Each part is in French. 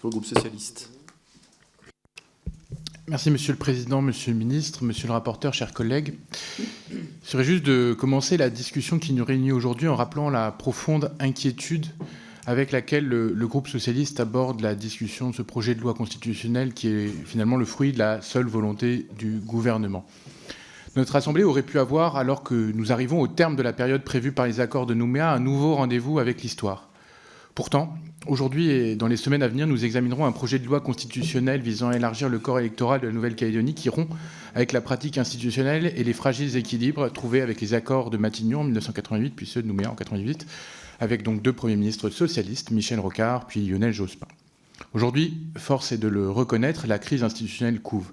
pour le groupe socialiste. Merci Monsieur le Président, Monsieur le Ministre, Monsieur le rapporteur, chers collègues. Il serait juste de commencer la discussion qui nous réunit aujourd'hui en rappelant la profonde inquiétude avec laquelle le groupe socialiste aborde la discussion de ce projet de loi constitutionnelle qui est finalement le fruit de la seule volonté du gouvernement. Notre Assemblée aurait pu avoir, alors que nous arrivons au terme de la période prévue par les accords de Nouméa, un nouveau rendez-vous avec l'histoire. Pourtant, aujourd'hui et dans les semaines à venir, nous examinerons un projet de loi constitutionnelle visant à élargir le corps électoral de la Nouvelle-Calédonie qui rompt avec la pratique institutionnelle et les fragiles équilibres trouvés avec les accords de Matignon en 1988, puis ceux de Nouméa en 1988, avec donc deux premiers ministres socialistes, Michel Rocard puis Lionel Jospin. Aujourd'hui, force est de le reconnaître, la crise institutionnelle couve.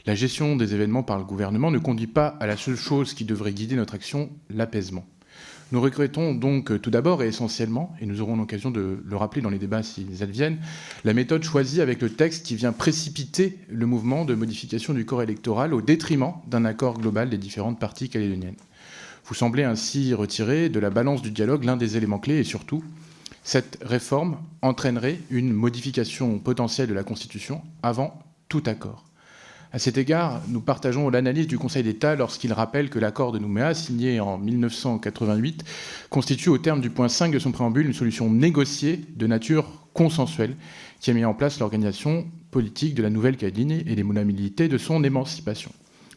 La gestion des événements par le gouvernement ne conduit pas à la seule chose qui devrait guider notre action, l'apaisement. Nous regrettons donc tout d'abord et essentiellement, et nous aurons l'occasion de le rappeler dans les débats s'ils adviennent, la méthode choisie avec le texte qui vient précipiter le mouvement de modification du corps électoral au détriment d'un accord global des différentes parties calédoniennes. Vous semblez ainsi retirer de la balance du dialogue l'un des éléments clés et surtout, cette réforme entraînerait une modification potentielle de la Constitution avant tout accord. À cet égard, nous partageons l'analyse du Conseil d'État lorsqu'il rappelle que l'accord de Nouméa, signé en 1988, constitue au terme du point 5 de son préambule une solution négociée de nature consensuelle qui a mis en place l'organisation politique de la Nouvelle-Calédonie et les modalités de son émancipation.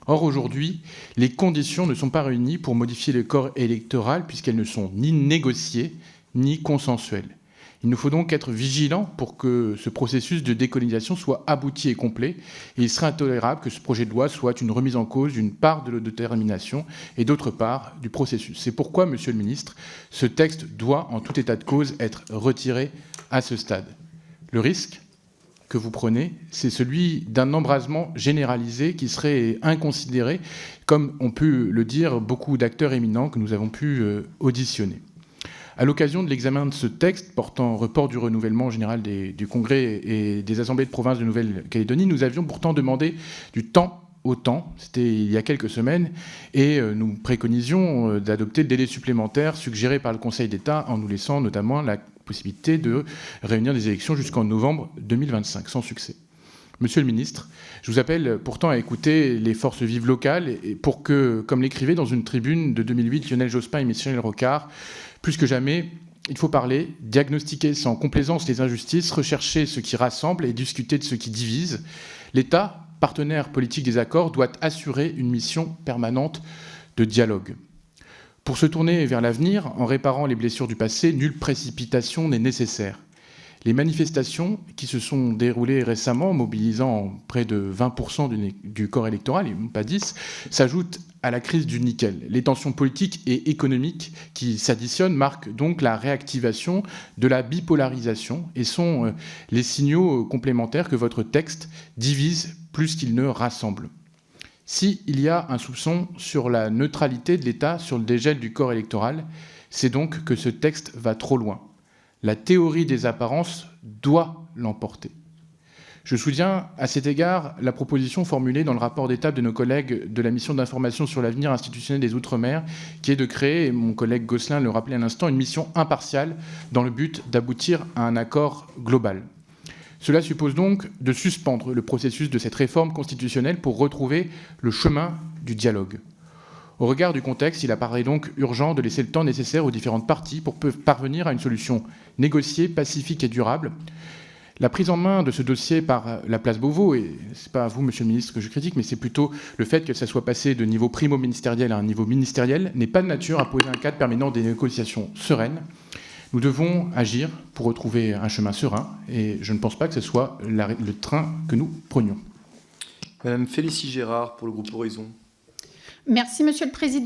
Or, aujourd'hui, les conditions ne sont pas réunies pour modifier le corps électoral puisqu'elles ne sont ni négociées ni consensuelles. Il nous faut donc être vigilants pour que ce processus de décolonisation soit abouti et complet. Et il serait intolérable que ce projet de loi soit une remise en cause d'une part de l'autodétermination et d'autre part du processus. C'est pourquoi, Monsieur le Ministre, ce texte doit, en tout état de cause, être retiré à ce stade. Le risque que vous prenez, c'est celui d'un embrasement généralisé qui serait inconsidéré, comme ont pu le dire beaucoup d'acteurs éminents que nous avons pu auditionner. À l'occasion de l'examen de ce texte portant report du renouvellement général du Congrès et des assemblées de province de Nouvelle-Calédonie, nous avions pourtant demandé du temps au temps, c'était il y a quelques semaines, et nous préconisions d'adopter le délai supplémentaire suggéré par le Conseil d'État en nous laissant notamment la possibilité de réunir des élections jusqu'en novembre 2025, sans succès. Monsieur le ministre, je vous appelle pourtant à écouter les forces vives locales et pour que, comme l'écrivait dans une tribune de 2008 Lionel Jospin et Michel Rocard, plus que jamais, il faut parler, diagnostiquer sans complaisance les injustices, rechercher ce qui rassemble et discuter de ce qui divise. L'État, partenaire politique des accords, doit assurer une mission permanente de dialogue. Pour se tourner vers l'avenir, en réparant les blessures du passé, nulle précipitation n'est nécessaire. Les manifestations qui se sont déroulées récemment, mobilisant près de 20% du corps électoral, et pas 10, s'ajoutent à la crise du nickel. Les tensions politiques et économiques qui s'additionnent marquent donc la réactivation de la bipolarisation et sont les signaux complémentaires que votre texte divise plus qu'il ne rassemble. S'il y a un soupçon sur la neutralité de l'État sur le dégel du corps électoral, c'est donc que ce texte va trop loin. La théorie des apparences doit l'emporter. Je soutiens à cet égard la proposition formulée dans le rapport d'étape de nos collègues de la mission d'information sur l'avenir institutionnel des Outre-mer, qui est de créer, et mon collègue Gosselin le rappelait à l'instant, une mission impartiale dans le but d'aboutir à un accord global. Cela suppose donc de suspendre le processus de cette réforme constitutionnelle pour retrouver le chemin du dialogue. Au regard du contexte, il apparaît donc urgent de laisser le temps nécessaire aux différentes parties pour parvenir à une solution négociée, pacifique et durable. La prise en main de ce dossier par la place Beauvau, et ce n'est pas à vous, Monsieur le Ministre, que je critique, mais c'est plutôt le fait que ça soit passé de niveau primo-ministériel à un niveau ministériel, n'est pas de nature à poser un cadre permettant des négociations sereines. Nous devons agir pour retrouver un chemin serein, et je ne pense pas que ce soit le train que nous prenions. Madame Félicie Gérard, pour le groupe Horizon. Merci, Monsieur le Président.